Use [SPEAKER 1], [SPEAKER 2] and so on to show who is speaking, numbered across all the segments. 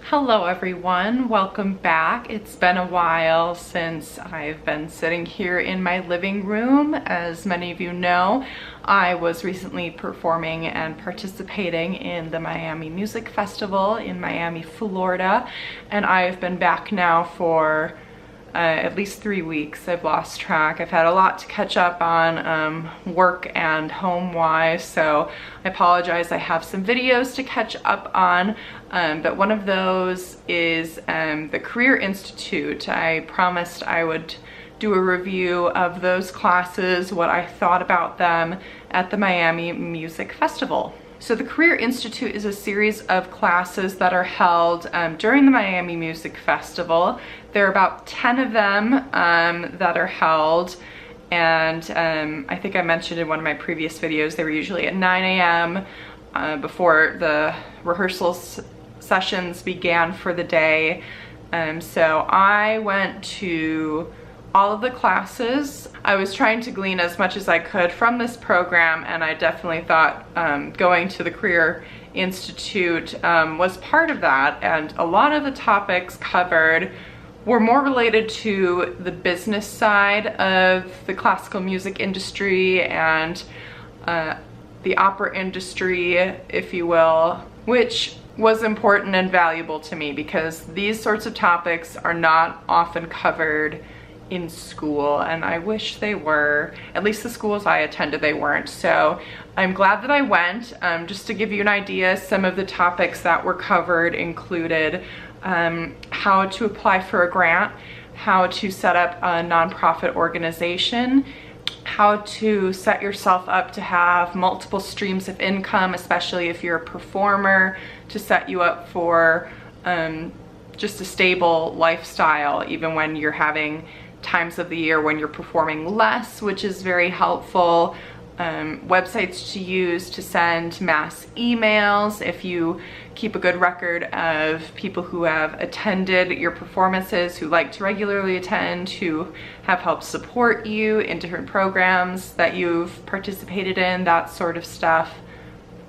[SPEAKER 1] Hello everyone, welcome back. It's been a while since I've been sitting here in my living room. As many of you know, I was recently performing and participating in the Miami Music Festival in Miami, Florida, and I've been back now for at least 3 weeks. I've lost track. I've had a lot to catch up on work and home-wise, so I apologize. I have some videos to catch up on, but one of those is the Career Institute. I promised I would do a review of those classes, what I thought about them at the Miami Music Festival. So the Career Institute is a series of classes that are held during the Miami Music Festival. There are about 10 of them that are held, and I think I mentioned in one of my previous videos, they were usually at 9 a.m. Before the rehearsal sessions began for the day. So I went to all of the classes. I was trying to glean as much as I could from this program, and I definitely thought going to the Career Institute was part of that, and a lot of the topics covered were more related to the business side of the classical music industry and the opera industry, if you will, which was important and valuable to me because these sorts of topics are not often covered in school, and I wish they were. At least the schools I attended, they weren't. So I'm glad that I went. Just to give you an idea, some of the topics that were covered included how to apply for a grant, how to set up a nonprofit organization, how to set yourself up to have multiple streams of income, especially if you're a performer, to set you up for just a stable lifestyle, even when you're having times of the year when you're performing less, which is very helpful. Websites to use to send mass emails if you keep a good record of people who have attended your performances, who like to regularly attend, who have helped support you in different programs that you've participated in, that sort of stuff.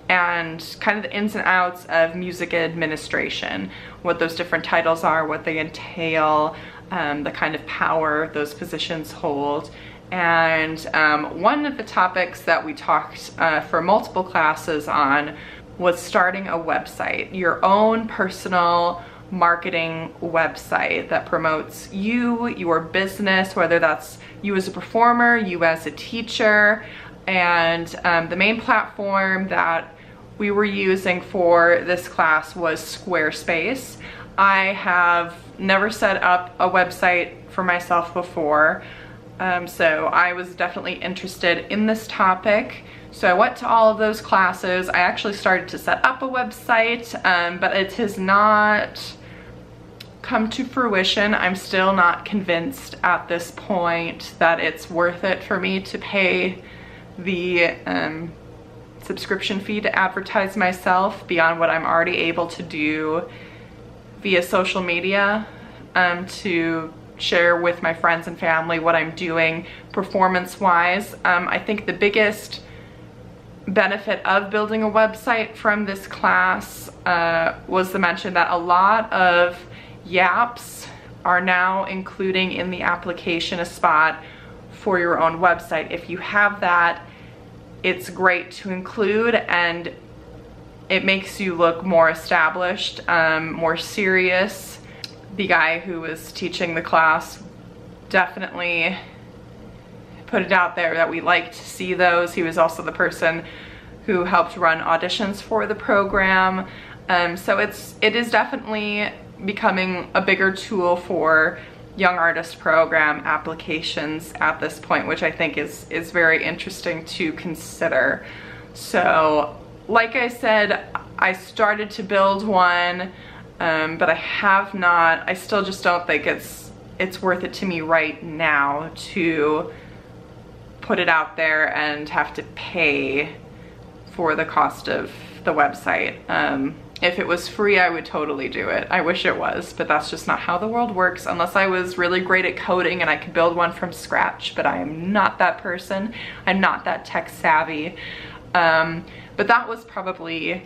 [SPEAKER 1] And kind of the ins and outs of music administration, what those different titles are, what they entail, the kind of power those positions hold. And one of the topics that we talked for multiple classes on was starting a website, your own personal marketing website that promotes you, your business, whether that's you as a performer, you as a teacher. And the main platform that we were using for this class was Squarespace. I have never set up a website for myself before, so I was definitely interested in this topic. So I went to all of those classes. I actually started to set up a website, but it has not come to fruition. I'm still not convinced at this point that it's worth it for me to pay the subscription fee to advertise myself beyond what I'm already able to do via social media, to share with my friends and family what I'm doing performance-wise. I think the biggest benefit of building a website from this class was the mention that a lot of YAPs are now including in the application a spot for your own website. If you have that, it's great to include, and it makes you look more established, more serious. The guy who was teaching the class definitely put it out there that we like to see those. He was also the person who helped run auditions for the program. So it is definitely becoming a bigger tool for young artist program applications at this point, which I think is very interesting to consider. So like I said, I started to build one, but I still just don't think it's worth it to me right now to put it out there and have to pay for the cost of the website. If it was free, I would totally do it. I wish it was, but that's just not how the world works, unless I was really great at coding and I could build one from scratch, but I am not that person. I'm not that tech savvy. But that was probably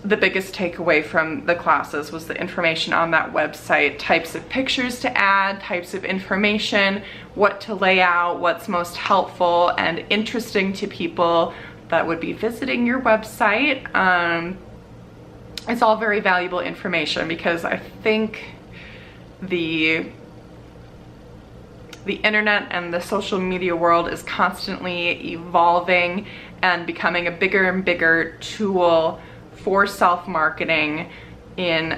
[SPEAKER 1] the biggest takeaway from the classes was the information on that website, types of pictures to add, types of information, what to lay out, what's most helpful and interesting to people that would be visiting your website. It's all very valuable information because I think the internet and the social media world is constantly evolving and becoming a bigger and bigger tool for self-marketing in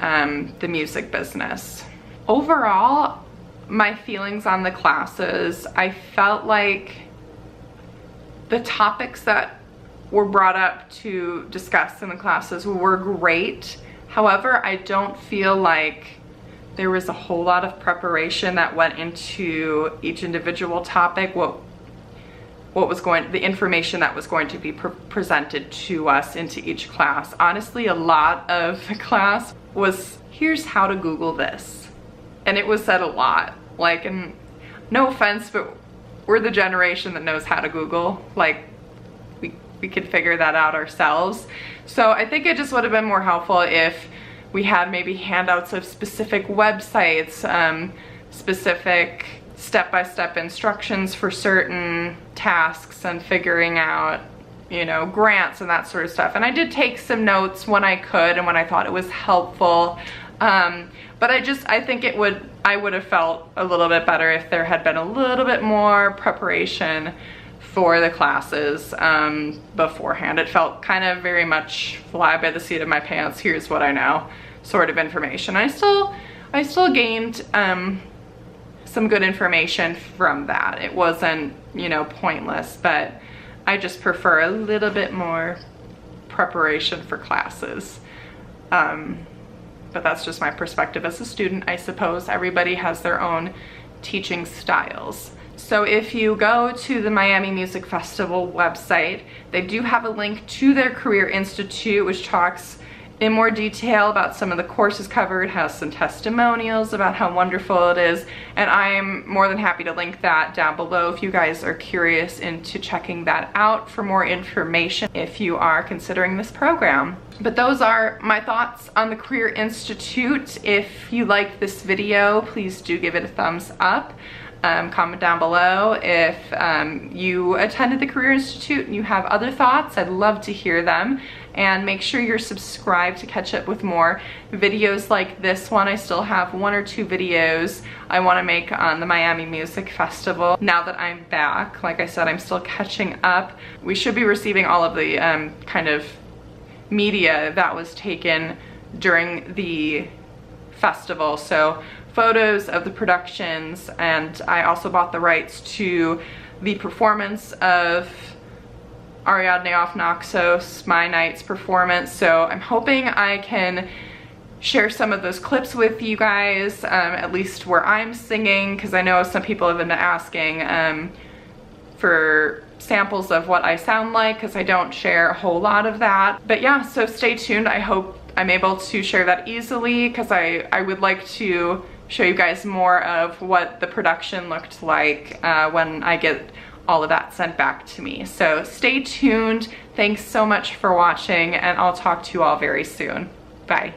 [SPEAKER 1] the music business. Overall, my feelings on the classes, I felt like the topics that were brought up to discuss in the classes were great. However, I don't feel like there was a whole lot of preparation that went into each individual topic, the information that was going to be presented to us into each class. Honestly, a lot of the class was, here's how to Google this. And it was said a lot. Like, and no offense, but we're the generation that knows how to Google. Like, we could figure that out ourselves. So I think it just would have been more helpful if we had maybe handouts of specific websites, specific step-by-step instructions for certain tasks and figuring out, you know, grants and that sort of stuff. And I did take some notes when I could and when I thought it was helpful. But I think I would have felt a little bit better if there had been a little bit more preparation for the classes beforehand. It felt kind of very much fly by the seat of my pants, here's what I know sort of information. I still gained some good information from that. It wasn't, you know, pointless, but I just prefer a little bit more preparation for classes. But that's just my perspective as a student, I suppose. Everybody has their own teaching styles. So if you go to the Miami Music Festival website, they do have a link to their Career Institute, which talks in more detail about some of the courses covered, has some testimonials about how wonderful it is, and I'm more than happy to link that down below if you guys are curious into checking that out for more information if you are considering this program. But those are my thoughts on the Career Institute. If you liked this video, please do give it a thumbs up. Comment down below if you attended the Career Institute and you have other thoughts. I'd love to hear them. And make sure you're subscribed to catch up with more videos like this one. I still have 1 or 2 videos I want to make on the Miami Music Festival. Now that I'm back, like I said, I'm still catching up. We should be receiving all of the kind of media that was taken during the festival. So photos of the productions, and I also bought the rights to the performance of Ariadne off Naxos, My Night's performance. So I'm hoping I can share some of those clips with you guys, at least where I'm singing, because I know some people have been asking for samples of what I sound like, because I don't share a whole lot of that. But yeah, so stay tuned. I hope I'm able to share that easily, because I would like to show you guys more of what the production looked like when I get all of that sent back to me. So stay tuned. Thanks so much for watching, and I'll talk to you all very soon. Bye.